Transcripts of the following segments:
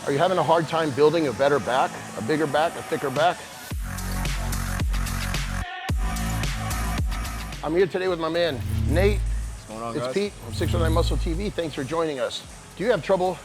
Are you having a hard time building a better back, a bigger back, a thicker back? I'm here today with my man, Nate. What's going on, guys? It's Pete from 609 Muscle TV. Thanks for joining us. Do you have trouble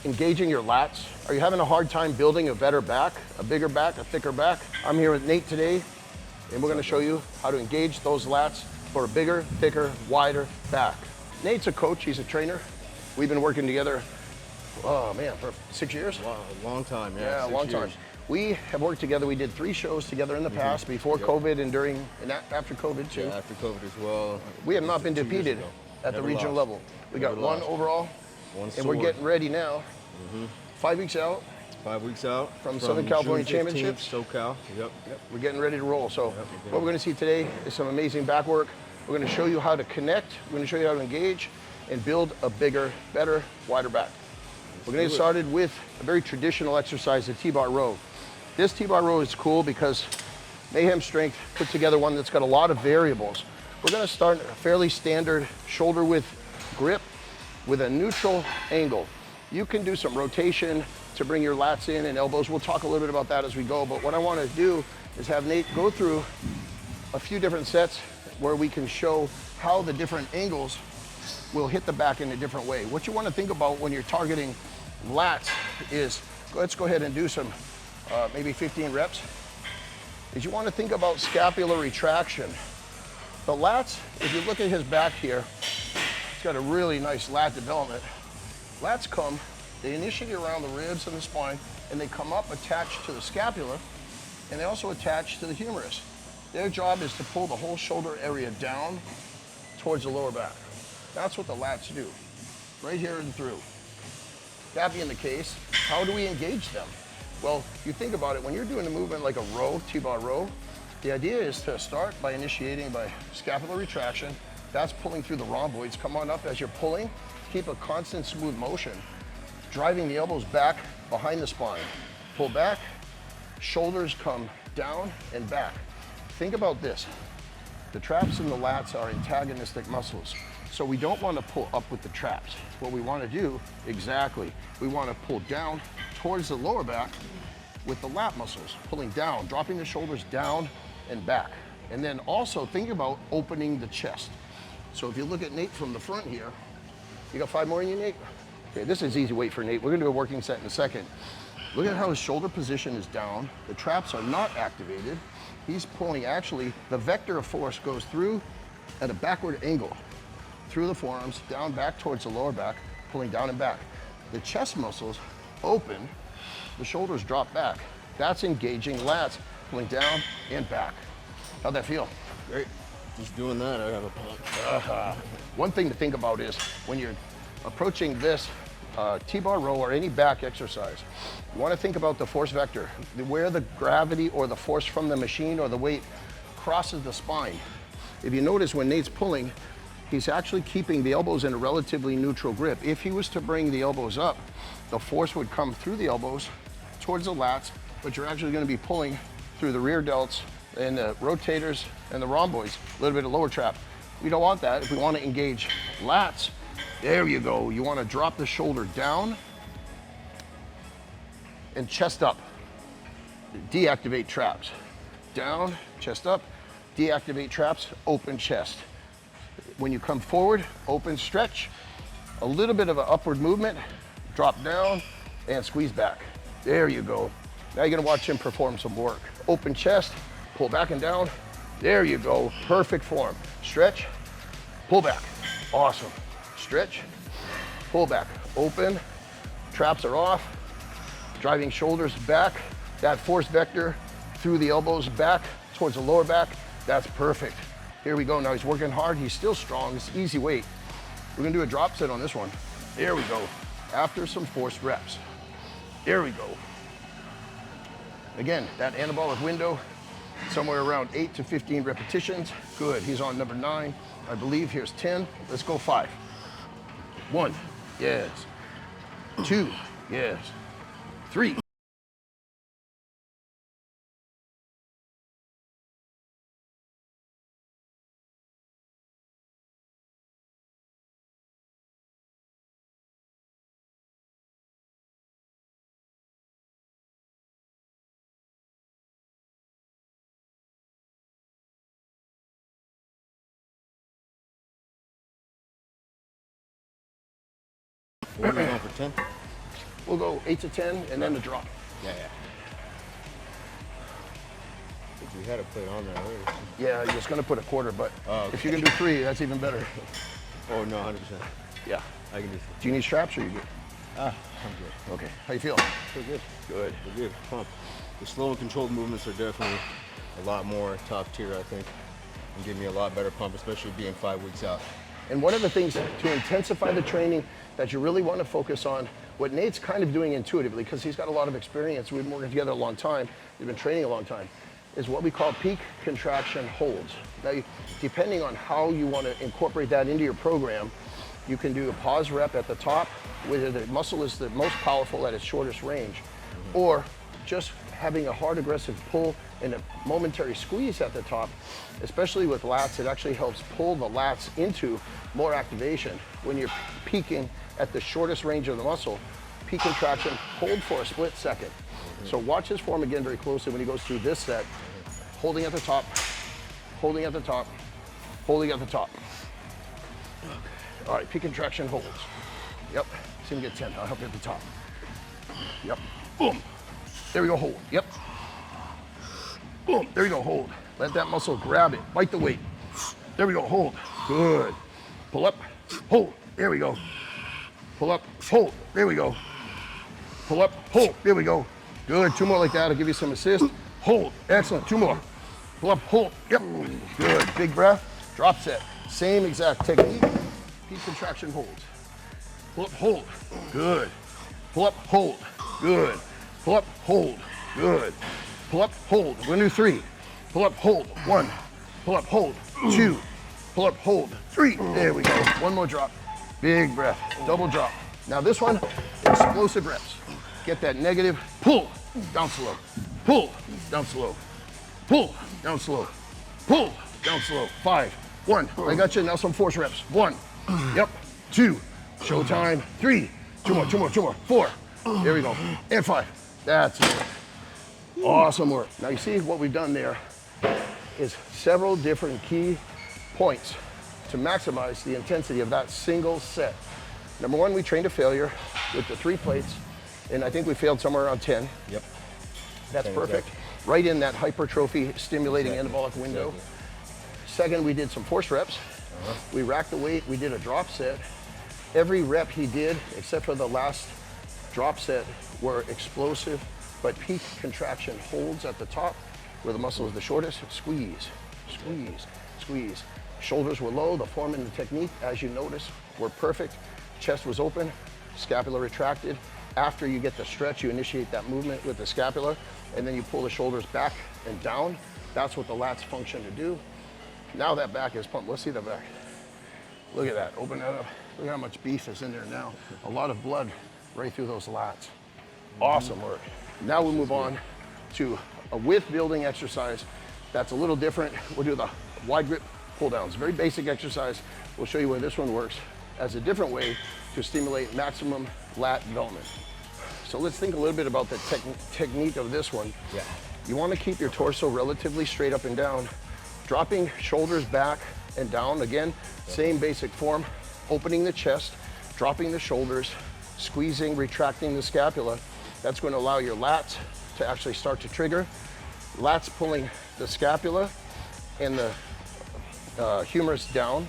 engaging your lats? Are you having a hard time building a better back, a bigger back, a thicker back? I'm here with Nate today, and we're gonna show you how to engage those lats for a bigger, thicker, wider back. Nate's a coach, he's a trainer. We've been working together, oh man, for 6 years? Wow, a long time, yeah. Yeah, a long time. We have worked together. We did 3 shows together in the past, before COVID and during and after COVID too. Yeah, after COVID as well. We have not been defeated at the regional level. We got one overall, and we're getting ready now. 5 weeks out. 5 weeks out from Southern California June 15th, Championships. SoCal. Yep. We're getting ready to roll. So what we're going to see today is some amazing back work. We're going to show you how to connect. We're going to show you how to engage and build a bigger, better, wider back. We're going to get started with a very traditional exercise, the T-bar row. This T-bar row is cool because Mayhem Strength put together one that's got a lot of variables. We're going to start a fairly standard shoulder width grip with a neutral angle. You can do some rotation to bring your lats in and elbows. We'll talk a little bit about that as we go, but what I want to do is have Nate go through a few different sets where we can show how the different angles will hit the back in a different way. What you want to think about when you're targeting lats is, let's go ahead and do some maybe 15 reps, is you want to think about scapular retraction. The lats, if you look at his back here, it's got a really nice lat development. Lats come, they initiate around the ribs and the spine, and they come up attached to the scapula, and they also attach to the humerus. Their job is to pull the whole shoulder area down towards the lower back. That's what the lats do, right here and through. That being the case, how do we engage them? Well, you think about it, when you're doing a movement like a row, T-bar row, the idea is to start by initiating by scapular retraction. That's pulling through the rhomboids. Come on up as you're pulling. Keep a constant smooth motion, driving the elbows back behind the spine. Pull back, shoulders come down and back. Think about this. The traps and the lats are antagonistic muscles. So we don't want to pull up with the traps. What we want to do, exactly, we want to pull down towards the lower back with the lat muscles, pulling down, dropping the shoulders down and back. And then also think about opening the chest. So if you look at Nate from the front here, you got 5 more in you, Nate? Okay, this is easy weight for Nate. We're gonna do a working set in a second. Look at how his shoulder position is down. The traps are not activated. He's pulling, actually, the vector of force goes through at a backward angle, through the forearms, down back towards the lower back, pulling down and back. The chest muscles open, the shoulders drop back. That's engaging lats, pulling down and back. How'd that feel? Great. Just doing that, I have a pump. One thing to think about is when you're approaching this T-bar row or any back exercise, you want to think about the force vector, where the gravity or the force from the machine or the weight crosses the spine. If you notice when Nate's pulling, he's actually keeping the elbows in a relatively neutral grip. If he was to bring the elbows up, the force would come through the elbows towards the lats, but you're actually going to be pulling through the rear delts and the rotators and the rhomboids, a little bit of lower trap. We don't want that. If we want to engage lats, there you go. You want to drop the shoulder down and chest up. Deactivate traps. Down, chest up, deactivate traps, open chest. When you come forward, open stretch, a little bit of an upward movement, drop down and squeeze back. There you go. Now you're gonna watch him perform some work. Open chest, pull back and down. There you go, perfect form. Stretch, pull back, awesome. Stretch, pull back, open, traps are off, driving shoulders back, that force vector through the elbows back towards the lower back, that's perfect. Here we go, now he's working hard, he's still strong, it's easy weight. We're gonna do a drop set on this one. There we go, after some forced reps. There we go. Again, that anabolic window, somewhere around 8 to 15 repetitions. Good, he's on number 9. I believe here's 10, let's go 5. 1, yes. 2, yes. 3. What are we going for 10? We'll go 8 to 10 and then the drop. Yeah. I think we had a plate on there earlier. Yeah, you're just gonna put a quarter, but okay. if you can do 3, that's even better. Oh, no, 100%. Yeah. I can do 3. Do you need straps or you good? I'm good. Okay. How you feel? Feel good. Good. Feel good. Pump. The slow and controlled movements are definitely a lot more top tier, I think, and give me a lot better pump, especially being 5 weeks out. And one of the things to intensify the training that you really want to focus on, what Nate's kind of doing intuitively, because he's got a lot of experience, we've been working together a long time, we've been training a long time, is what we call peak contraction holds. Now, depending on how you want to incorporate that into your program, you can do a pause rep at the top, where the muscle is the most powerful at its shortest range, or just having a hard aggressive pull and a momentary squeeze at the top, especially with lats, it actually helps pull the lats into more activation. When you're peaking at the shortest range of the muscle, peak contraction, hold for a split second. So watch his form again very closely when he goes through this set, holding at the top, holding at the top, holding at the top. All right, peak contraction holds. Yep, see him get 10, I'll help you at the top. Yep, boom. There we go, hold, yep. Boom, there we go, hold. Let that muscle grab it, bite the weight. There we go, hold, good. Pull up, hold, there we go. Pull up, hold, there we go. Pull up, hold, there we go. Good, 2 more like that, I'll give you some assist. Hold, excellent, 2 more. Pull up, hold, yep, good. Big breath, drop set. Same exact technique, peak contraction holds. Pull up, hold, good. Pull up, hold, good. Pull up, hold, good. Pull up, hold, we're gonna do 3. Pull up, hold, 1. Pull up, hold, 2. Pull up, hold, 3. There we go, 1 more drop. Big breath, double drop. Now this one, explosive reps. Get that negative, pull, down slow, pull, down slow, pull, down slow, pull, down slow. 5, 1, I got you, now some force reps. 1, yep, 2, showtime, 3, 2 more, 2 more, 2 more, 4, there we go, and 5. That's it. Awesome work. Now you see what we've done there is several different key points to maximize the intensity of that single set. Number 1, we trained to failure with the 3 plates, and I think we failed somewhere around 10. Yep. That's perfect. Right in that hypertrophy stimulating anabolic window. Second, we did some force reps. We racked the weight, we did a drop set. Every rep he did, except for the last drop set, were explosive, but peak contraction holds at the top where the muscle is the shortest. Squeeze, squeeze, squeeze. Shoulders were low, the form and the technique, as you notice, were perfect. Chest was open, scapula retracted. After you get the stretch, you initiate that movement with the scapula, and then you pull the shoulders back and down. That's what the lats function to do. Now that back is pumped. Let's see the back. Look at that, open that up. Look how much beef is in there now. A lot of blood right through those lats. Awesome work. Now we'll move on to a width building exercise that's a little different. We'll do the wide grip pull downs. Very basic exercise. We'll show you where this one works as a different way to stimulate maximum lat development. So let's think a little bit about the technique of this one. Yeah. You want to keep your torso relatively straight up and down, dropping shoulders back and down. Again, same basic form, opening the chest, dropping the shoulders, squeezing, retracting the scapula. That's going to allow your lats to actually start to trigger. Lats pulling the scapula and the humerus down.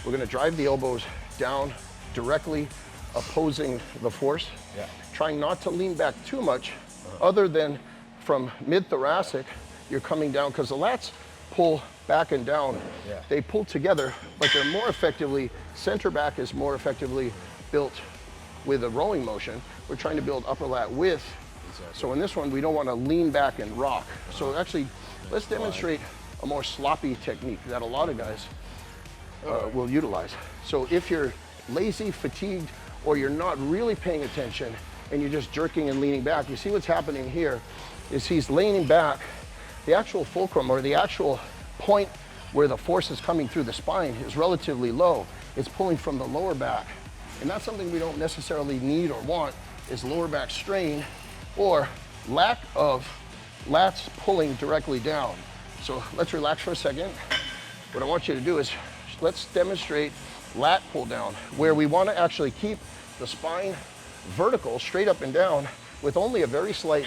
We're going to drive the elbows down, directly opposing the force. Yeah. Trying not to lean back too much, other than from mid-thoracic, you're coming down, because the lats pull back and down. Yeah. They pull together, but they're more effectively, center back is more effectively built with a rowing motion. We're trying to build upper lat width. Exactly. So in this one, we don't want to lean back and rock. So actually, let's demonstrate a more sloppy technique that a lot of guys will utilize. So if you're lazy, fatigued, or you're not really paying attention and you're just jerking and leaning back, you see what's happening here is he's leaning back. The actual fulcrum, or the actual point where the force is coming through the spine, is relatively low. It's pulling from the lower back. And that's something we don't necessarily need or want, is lower back strain or lack of lats pulling directly down. So let's relax for a second. What I want you to do is, let's demonstrate lat pull down, where we want to actually keep the spine vertical, straight up and down, with only a very slight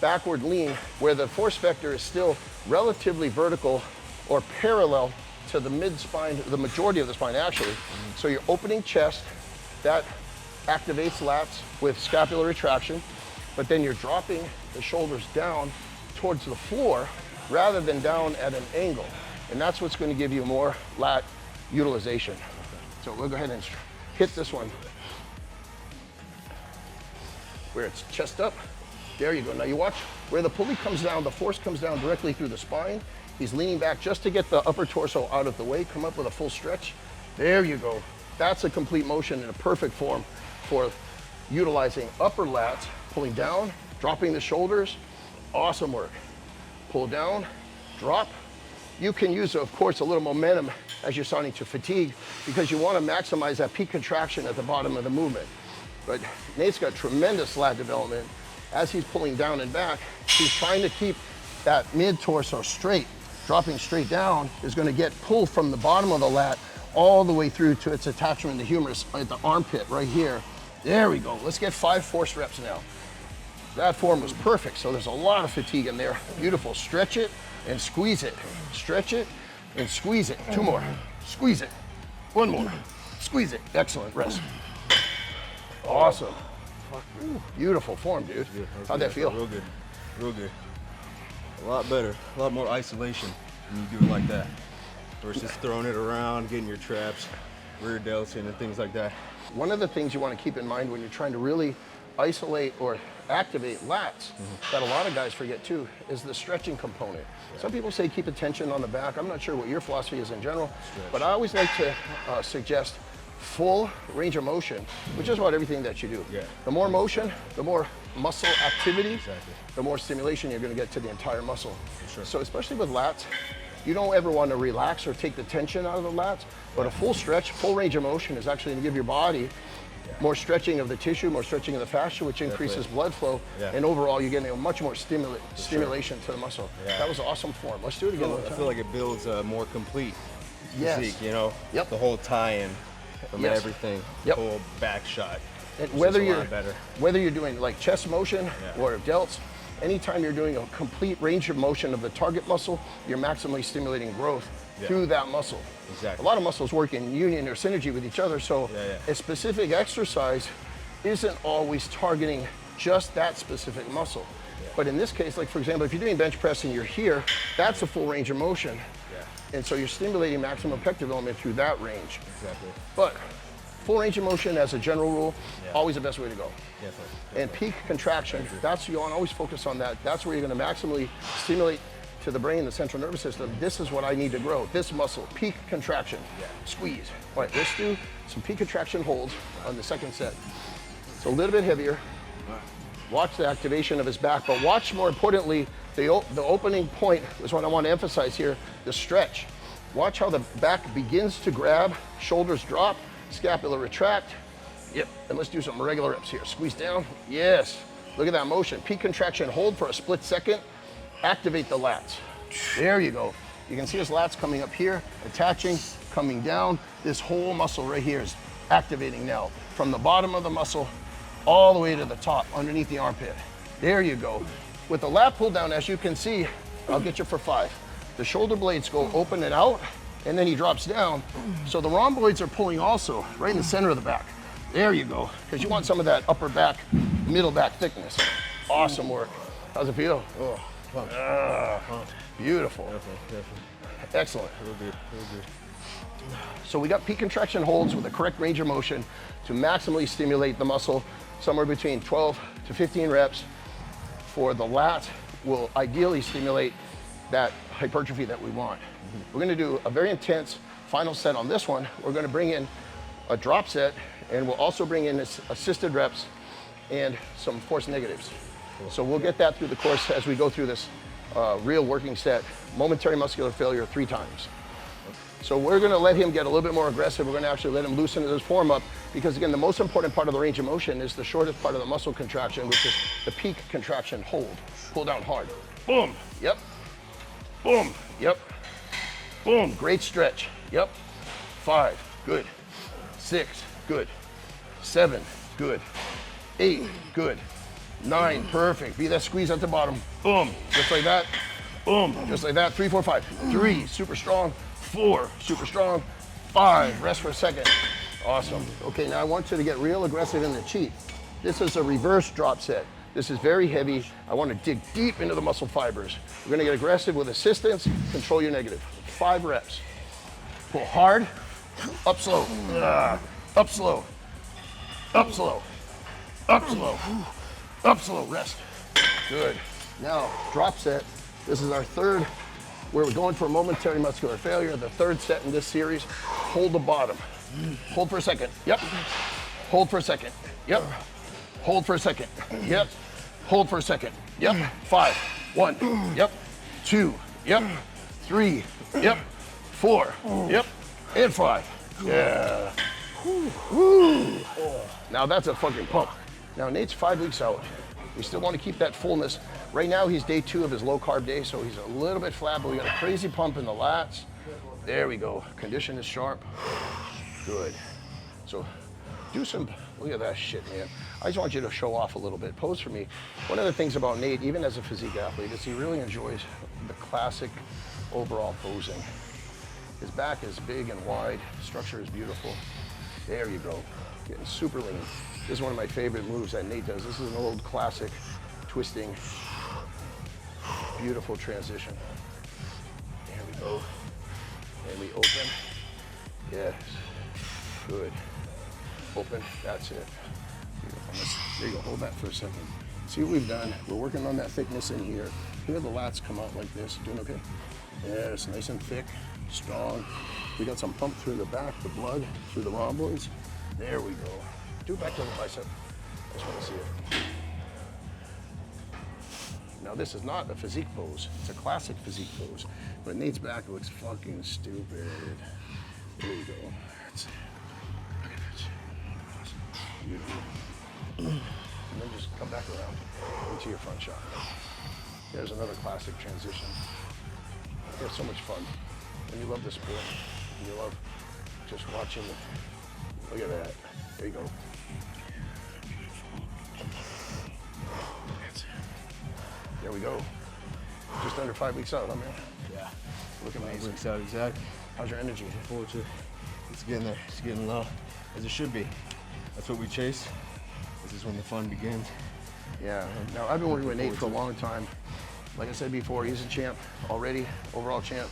backward lean, where the force vector is still relatively vertical or parallel to the mid-spine, the majority of the spine actually. So you're opening chest, that activates lats with scapular retraction, but then you're dropping the shoulders down towards the floor rather than down at an angle. And that's what's going to give you more lat utilization. So we'll go ahead and hit this one where it's chest up. There you go. Now you watch where the pulley comes down, the force comes down directly through the spine. He's leaning back just to get the upper torso out of the way. Come up with a full stretch. There you go. That's a complete motion in a perfect form for utilizing upper lats, pulling down, dropping the shoulders. Awesome work. Pull down, drop. You can use, of course, a little momentum as you're starting to fatigue, because you want to maximize that peak contraction at the bottom of the movement. But Nate's got tremendous lat development. As he's pulling down and back, he's trying to keep that mid-torso straight. Dropping straight down is going to get pulled from the bottom of the lat all the way through to its attachment in the humerus at the armpit right here. There we go. Let's get 5 force reps now. That form was perfect, so there's a lot of fatigue in there. Beautiful. Stretch it and squeeze it. Stretch it and squeeze it. 2 more. Squeeze it. 1 more. Squeeze it. Excellent. Rest. Awesome. Ooh, beautiful form, dude. How'd that feel? Real good. Real good. A lot better. A lot more isolation when you do it like that versus throwing it around, getting your traps, rear delts in, and things like that. One of the things you want to keep in mind when you're trying to really isolate or activate lats that a lot of guys forget too is the stretching component. Some people say keep a tension on the back. I'm not sure what your philosophy is in general, but I always like to suggest full range of motion, which is about everything that you do. The more motion, the more muscle activity, the more stimulation you're going to get to the entire muscle. So especially with lats, you don't ever want to relax or take the tension out of the lats, but a full stretch, full range of motion is actually going to give your body more stretching of the tissue, more stretching of the fascia, which increases blood flow, and overall you're getting a much more stimulation to the muscle. That was awesome form. Let's do it again. I feel like it builds a more complete physique, you know? The whole tie-in from everything, the whole back shot. And whether you're doing like chest motion or delts, anytime you're doing a complete range of motion of the target muscle, you're maximally stimulating growth through that muscle. A lot of muscles work in union or synergy with each other, so a specific exercise isn't always targeting just that specific muscle. But in this case, like for example, if you're doing bench press and you're here, that's a full range of motion. And so you're stimulating maximum pec development through that range. But full range of motion as a general rule, always the best way to go. And peak contraction, that's, you want to always focus on that. That's where you're going to maximally stimulate to the brain, the central nervous system. This is what I need to grow. This muscle, peak contraction, squeeze. All right, let's do some peak contraction holds on the second set. It's a little bit heavier. Watch the activation of his back, but watch more importantly, the opening point is what I want to emphasize here, the stretch. Watch how the back begins to grab, shoulders drop, scapula retract. And let's do some regular reps here. Squeeze down, look at that motion. Peak contraction, hold for a split second, activate the lats. There you go. You can see his lats coming up here, attaching, coming down. This whole muscle right here is activating now, from the bottom of the muscle all the way to the top, underneath the armpit. There you go. With the lat pull down, as you can see, I'll get you for 5. The shoulder blades go open and out, and then he drops down. So the rhomboids are pulling also, right in the center of the back. There you go, because you want some of that upper back, middle back thickness. Awesome work. How's it feel? Beautiful. Excellent. Real good. So we got peak contraction holds with the correct range of motion to maximally stimulate the muscle, somewhere between 12 to 15 reps. For the lat, will ideally stimulate that hypertrophy that we want. We're going to do a very intense final set on this one. We're going to bring in a drop set, and we'll also bring in assisted reps and some force negatives. So we'll get that through the course as we go through this real working set. Momentary muscular failure 3 times. So we're going to let him get a little bit more aggressive. We're going to actually let him loosen his form up, because again, the most important part of the range of motion is the shortest part of the muscle contraction, which is the peak contraction hold. Pull down hard. Boom. Yep. Boom. Yep. Boom. Great stretch. Yep. 5. Good. 6. Good. 7. good. 8, good. 9, perfect. Be that squeeze at the bottom. Boom, just like that. Boom, just like that. 3, 4, 5. 3, super strong. 4, super strong. 5, rest for a second. Awesome. Okay, now I want you to get real aggressive in the cheat. This is a reverse drop set. This is very heavy. I want to dig deep into the muscle fibers. We're going to get aggressive with assistance. Control your negative. 5 reps. Pull hard. Up slow. Up slow. Up slow. Up slow. Up slow. Rest. Good. Now, drop set. This is our third, where we're going for momentary muscular failure. The third set in this series. Hold the bottom. Hold for a second. Yep. Hold for a second. Yep. Hold for a second. Yep. Hold for a second. Yep. 5. 1. Yep. 2. Yep. 3. Yep. 4. Yep. And 5. Yeah. Woo. Now that's a fucking pump. Now Nate's 5 weeks out. We still want to keep that fullness. Right now he's day 2 of his low carb day, so he's a little bit flat, but we got a crazy pump in the lats. There we go. Condition is sharp. Good. So do some, look at that shit, man. I just want you to show off a little bit. Pose for me. One of the things about Nate, even as a physique athlete, is he really enjoys the classic overall posing. His back is big and wide. Structure is beautiful. There you go. Getting super lean. This is one of my favorite moves that Nate does. This is an old classic twisting. Beautiful transition. There we go. And we open. Yes. Good. Open. That's it. Beautiful. There you go. Hold that for a second. See what we've done? We're working on that thickness in here. Here the lats come out like this. Doing okay? Yes, nice and thick, strong. We got some pump through the back, the blood, through the rhomboids. There we go. Do it back to the bicep. I just want to see it. Now this is not a physique pose. It's a classic physique pose. But Nate's back looks fucking stupid. There you go. That's it. Look at that. Beautiful. And then just come back around into your front shot. There's another classic transition. You have so much fun. And you love the sport. And you love just watching it. Look at that. There you go. That's it. There we go. Just under 5 weeks out, huh, man? Yeah. Look 5 amazing. weeks out, exactly. How's your energy? Looking forward to it. It's getting there. It's getting low, as it should be. That's what we chase. This is when the fun begins. Yeah. Now, I've been working with Nate for a long time. Like I said before, he's a champ already, overall champ,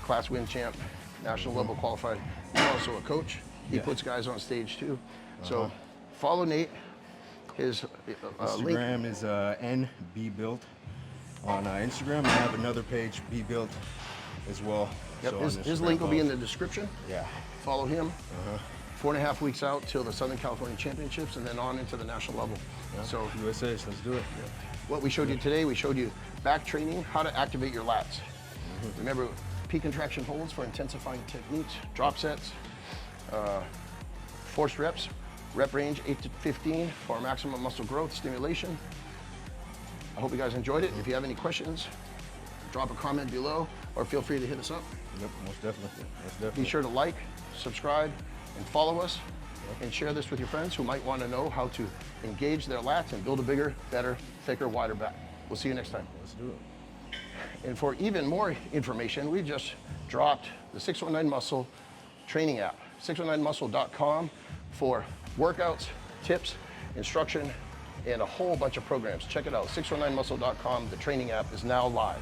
class win champ, national level qualified. He's also a coach. He puts guys on stage too. So follow Nate. His Instagram link is NBBuilt on Instagram. I have another page, BBuilt, as well. Yep, So his link will be in the description. Yeah. Follow him. 4.5 weeks out till the Southern California Championships and then on into the national level. Yeah. So USA, let's do it. what we showed you today, we showed you back training, how to activate your lats. Remember, peak contraction holds for intensifying techniques, drop sets, forced reps, rep range 8 to 15 for maximum muscle growth stimulation. I hope you guys enjoyed it. If you have any questions, drop a comment below or feel free to hit us up. Yep, most definitely. Most definitely. Be sure to like, subscribe, and follow us, and share this with your friends who might want to know how to engage their lats and build a bigger, better, thicker, wider back. We'll see you next time. Let's do it. And for even more information, we just dropped the 619 Muscle training app, 619muscle.com, for workouts, tips, instruction, and a whole bunch of programs. Check it out, 619muscle.com. The training app is now live.